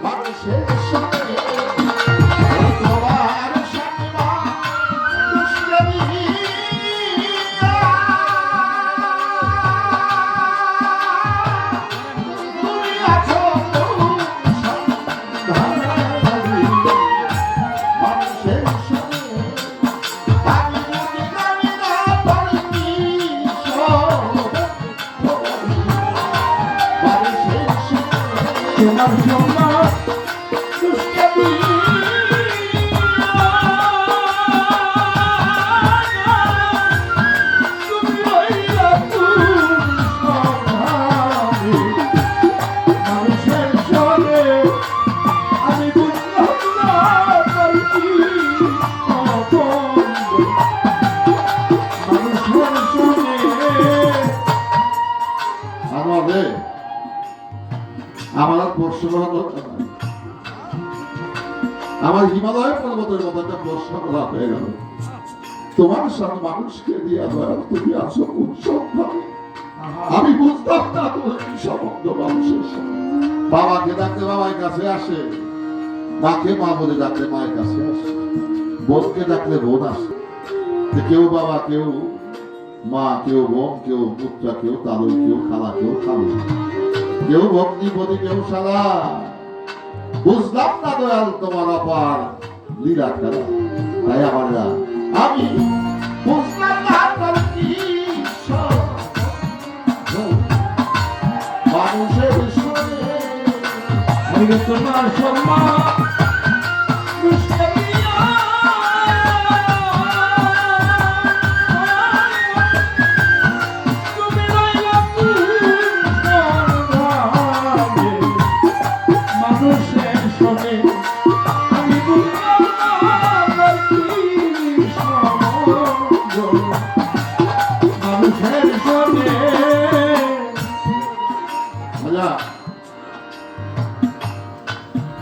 মানুষের সঙ্গে তোমার সম্মান দুষ্কর্মী তুমি আছো সন্ধানী মানুষের সঙ্গে আমি বুঝি জানি না পারি মানুষের সঙ্গে তোমার সম্মান দুষ্কর্মী আমার আর প্রশ্ন হলো আমার হিমালয় পর্বতের মতো একটা প্রশ্ন করা হয়ে গেল তোমার সাথে মানুষকে দিয়ে তুমি আছো উৎসবভাবে আমি বুঝতাম না তোমার কি সম্বন্ধ মানুষের সাথে বাবাকে ডাকতে বাবার কাছে আসে মাকে মা বলে ডাকলে মায়ের কাছে আসে বোনকে ডাকলে বোন আসে কেউ বাবা কেউ মা কেউ বোন কেউ পুত্রা কেউ তালুই কেউ খালা কেউ খালু কেউ ভগ্নিপতি কেউ শালা বুঝলাম না দয়াল তোমার অপার লীলা খেলা তাই আমরা আমি বুঝলাম না কি মানুষের সঙ্গে তোমার সম্মান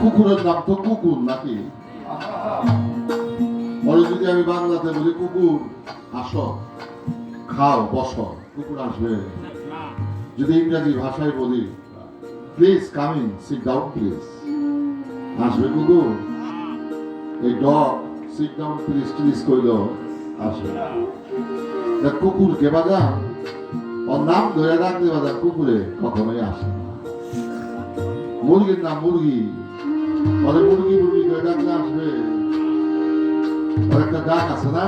কুকুরের নাম তো কুকুর নাকি পরে যদি আমি বাংলাতে বলি কুকুর আসো খাও বসো কুকুর আসবে যদি ইংরেজি ভাষায় বলি please come in sit down please আসবে কুকুর এই dog sit down please please কইল আসবে কুকুরকে বাজান ওর নাম ধরে রাখলে বাজান কুকুরে কখনোই আসে না মুরগির নাম মুরগি ওদের মুরগি মুরগি করে ডাকলে আসবে ওর একটা ডাক আছে না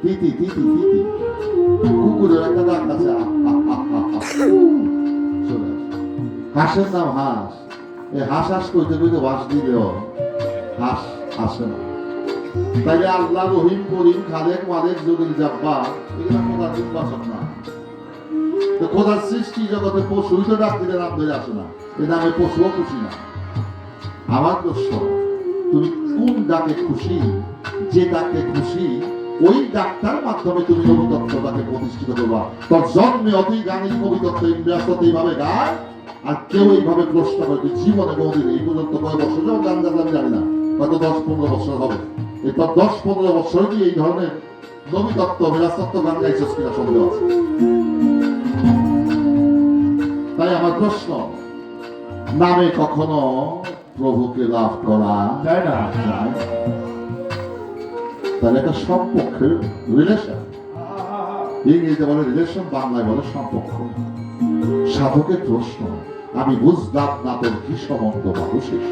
তিতি তিতি তিতি কুকুরের একটা ডাক আছে চলে আসে হাঁসের নাম হাঁস এই হাঁস হাঁস কইতে কইতে বাস দিলেও হাঁস আসে না তাইলে আল্লাহ রহিম করিম খালেক মালেক জলিল জাব্বার এগুলো খোদার নির্বাচন না তো খোদার সৃষ্টি জগতে পশুই তো ডাক দিলে নাম ধরে আসে না এ নামে পশুও খুশি না আমার প্রশ্ন তুমি কোন ডাকে খুশি যে ডাকে খুশি ওই ডাক্তার মাধ্যমে তুমি নবতত্ত্বটাকে প্রতিষ্ঠিত করবা তোর জন্মে অতই গান এই কবিতত্ত্ব ইন্দ্রিয়াস্ত এইভাবে গায় আর কেউ এইভাবে প্রশ্ন করে জীবনে কোনদিন এই পর্যন্ত কয় বছর যেমন গান গান আমি জানি না হয়তো 10-15 বছর হবে এই তোর 10-15 বছর কি এই ধরনের নবীতত্ত্ব বিরাজতত্ত্ব গান গাইছিস কিনা সন্দেহ আছে তাই আমার প্রশ্ন নামে কখনো প্রভুকে লাভ করা যায় না তাহলে একটা সম্পর্কের রিলেশন ইংরেজিতে বলে রিলেশন বাংলায় বলে সম্পর্ক সাধকের প্রশ্ন আমি বুঝলাম না তোর কি সম্বন্ধ মানুষের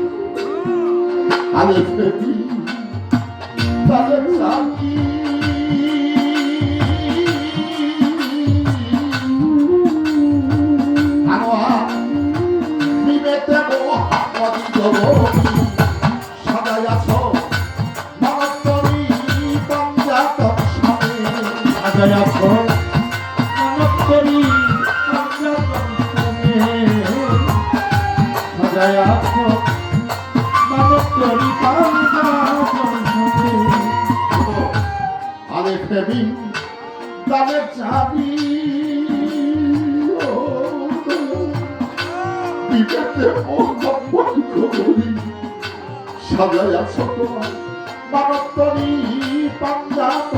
সাজায়া ছোট মানবতরী পাঞ্জাব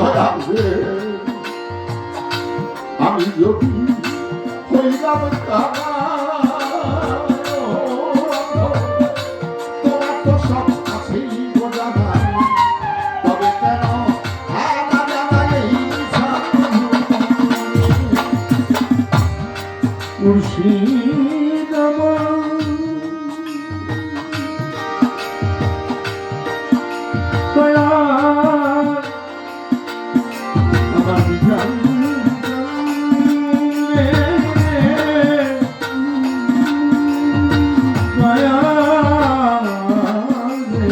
দয়াল রে, আমি যদি হইলাম কানা, তোমার তো সব আছেই গো জানা, তবে কেন আনা জানাই মুর্শিদ আমার দয়া আমার জান দয়া রে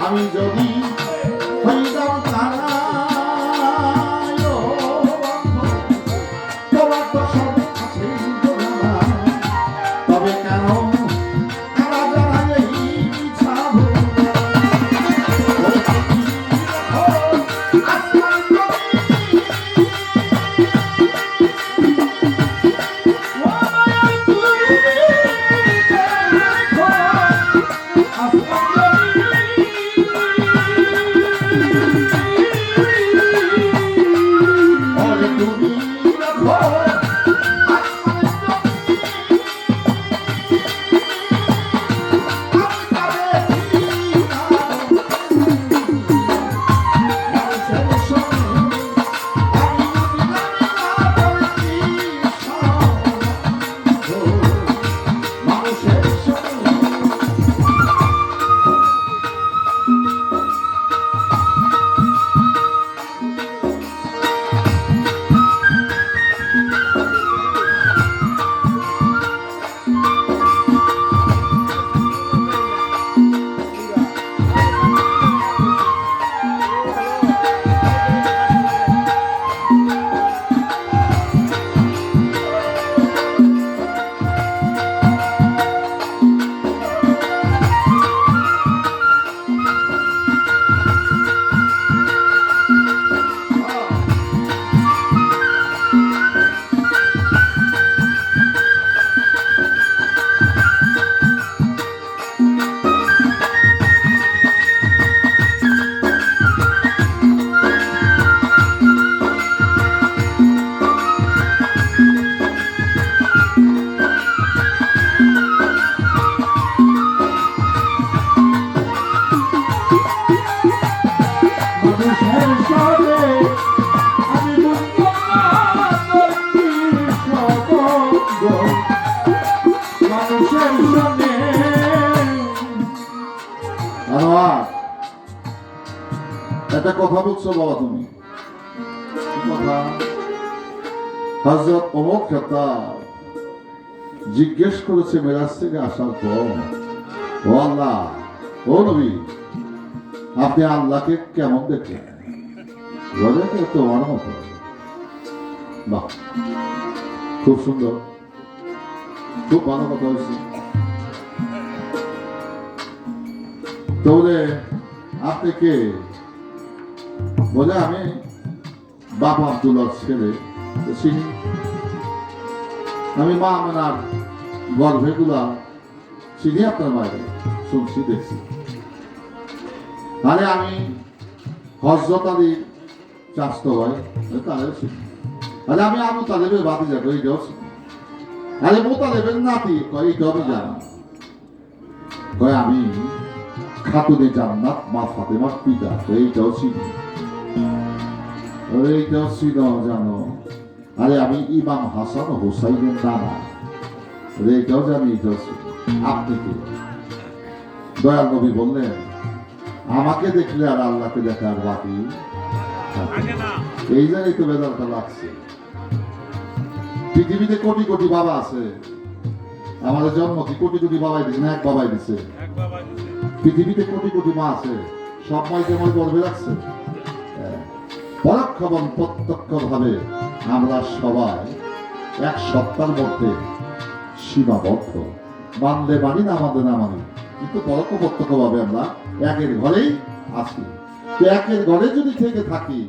আমি যদি হইলাম কানা, তোমার তো সব আছেই গো জানা, তবে কেন আনা জানাই মিছা ভুলা। ওরে তুমি দেখো আসমান জমিন, ওরে তুমি দেখো আসমান জমিন, আমি তবে কি জানো, মানুষের সঙ্গে আমি যদি জানি না তবে কি সম্ভব, মানুষের সঙ্গে মানুষের সবে আমি মানুষের সঙ্গে আনোয়ার, একটা কথা বলছো বাবা তুমি, কি কথা? হযরত ওমর খাত্তাব জিজ্ঞেস করেছে মেরাজ থেকে আসার পর, ও আল্লাহ, ও নবী, আপনি আল্লাহকে কেমন দেখলেন? বলে যে তোমার মতো। বাহ, খুব সুন্দর, খুব ভালো কথা হয়েছে। তাহলে আপনি কে? বলে আমি বাবা আব্দুল্লাহর ছেলে, চিনি। আমি মা আমেনার গর্ভেগুলা চিনি, আপনার বাইরে শুনছি, দেখছি। আরে আমি হযরত আলীর চাচতো ভাই, তাদের চিনি। আরে আমি আবু তালেবের ভাতিজা, এইটাও চিনি। আরে মোতালেবের নাতি, এইটাও আমি জানি। আমি খাতুনে জান্নাত মা ফাতেমার পিতা, এইটাও চিনি। এইটা ছিল জানো, আরে আমি ইমাম হাসান হোসাইনের দাদা, এইটাও জানি। এইটাও ছিল। আপনি কি? দয়াল নবী বললেন, আমাকে দেখলে আর আল্লাহকে দেখার বাকি থাকে না। এই জায়গায় তো বেদারটা লাগছে। পৃথিবীতে কোটি কোটি বাবা আছে, আমাদের জন্ম কি কোটি কোটি বাবাই দিচ্ছে না? এক বাবাই দিচ্ছে। পৃথিবীতে কোটি কোটি মা আছে, সব মাইকে আমার গর্বে রাখছে। পরোক্ষ এবং প্রত্যক্ষ ভাবে আমরা সবাই এক সত্তার মধ্যে সীমাবদ্ধ। মানলে মানি, না মানলে না মানি, কিন্তু পরোক্ষ প্রত্যক্ষ ভাবে আমরা একের ঘরেই আছি। তো একের ঘরে যদি থেকে থাকি,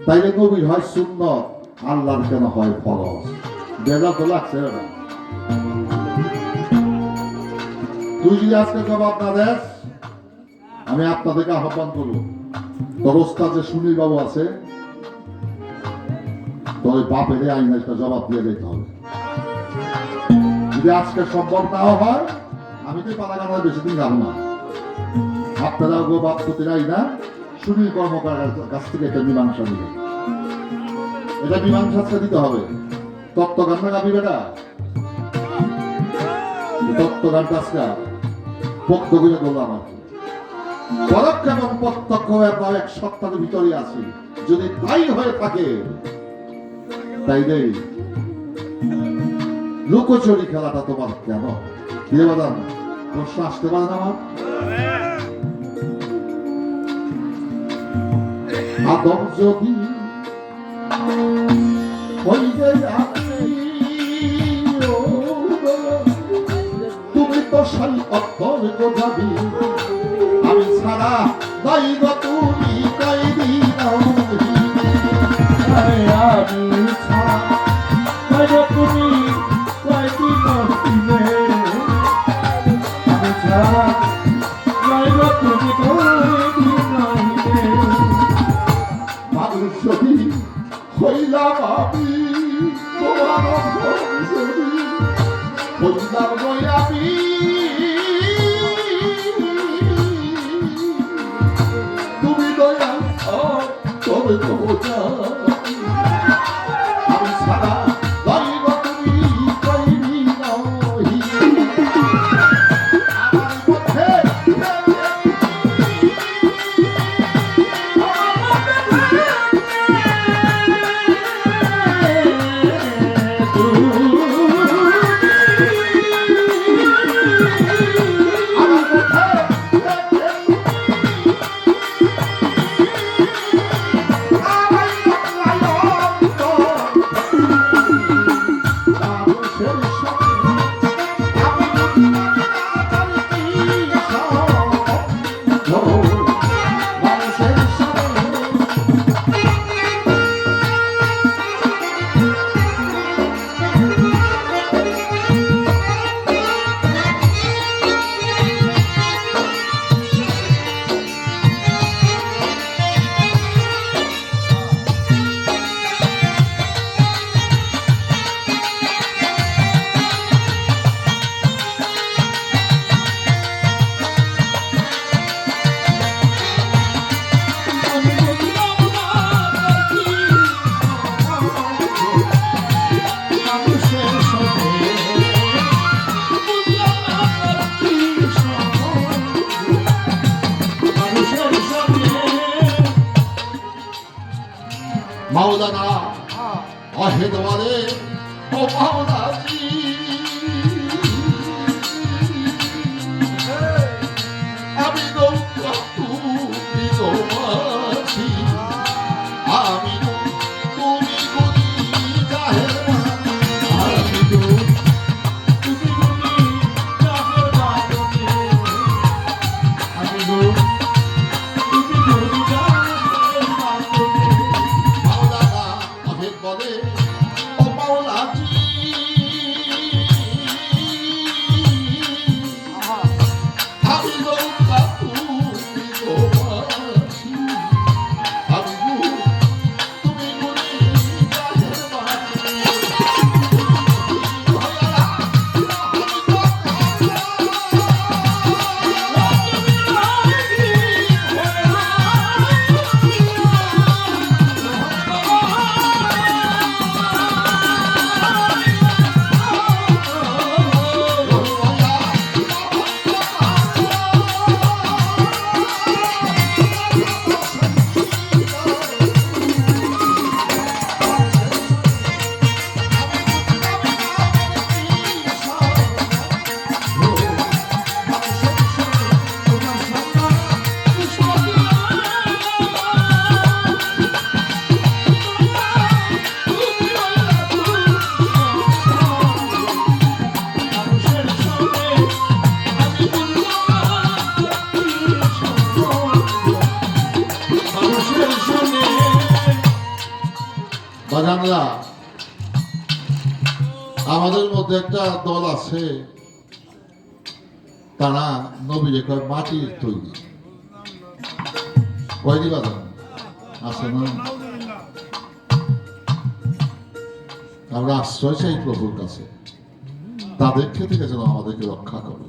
তাইলে নবীর হয় সুন্নত, আল্লাহর কেন হয় ফরজ? বেজা তো লাগছে না? তুই যদি আজকে জবাব না দেস, আমি আপনাদেরকে আহ্বান করবো, তোর ওস্তাদ যে সুনীল বাবু আছে, তোর বাপের আইন একটা জবাব দিয়ে দিতে হবে। যদি আজকে সম্ভব নাও হয়, আমি তো পালাগানার বেশি দিন যাবো না। আপনারা গো বাপ পুতিরাই না, সুনীল কর্মকারের কাছ থেকে একটা মীমাংসা দিবে। এটা মীমাংসা দিতে হবে। তত্ত্বগান না গাবি বেটা, তত্ত্বগান কাজটা পক্ষ করে বললাম আর কি। পরোক্ষ এবং প্রত্যক্ষ আমরা এক সত্তার ভিতরে আছি। যদি তাই হয়ে থাকে, তাইলে লুকোচুরি খেলাটা তোমার কেন? কিরে বাদাম, প্রশ্ন আসতে পারে না আমার? আদম যদি হইলে তুমি তো সাই অক্ষর গোজাবি, আমি ছাড়া দায়ী গো তুমি কইবি না। আমি ছাড়া তুমি কয়টি নসিবে, আমি ছাড়া তুমি কয়টি নহিবে। মানুষ যদি হইলাম আমি তোমার যদি হইলাম বই আমি, তুমি দয়াল তবে তো বোঝা, আমি ছাড়া দৈব তুমি কইবি নহি। আমার পথে মাওলানা আহেদ ওয়ালে ও মাওলাজি, আমি নৌকা তুমি তোমাছি, আমি তুমি গুনি জাহের, আমি তুমি জাহের বাদনে, আমি তুমি জাহের বাদনে। মাওলানা আহেদ বলে ও মাওলাজি, বাগানরা আমাদের মধ্যে একটা দল আছে, তারা নবীরে কয় মাটির তৈরি। কয়টি বাগান আছে না? আমরা আশ্রয় চাই প্রভুর কাছে, তাদের থেকে যেন আমাদেরকে রক্ষা করে।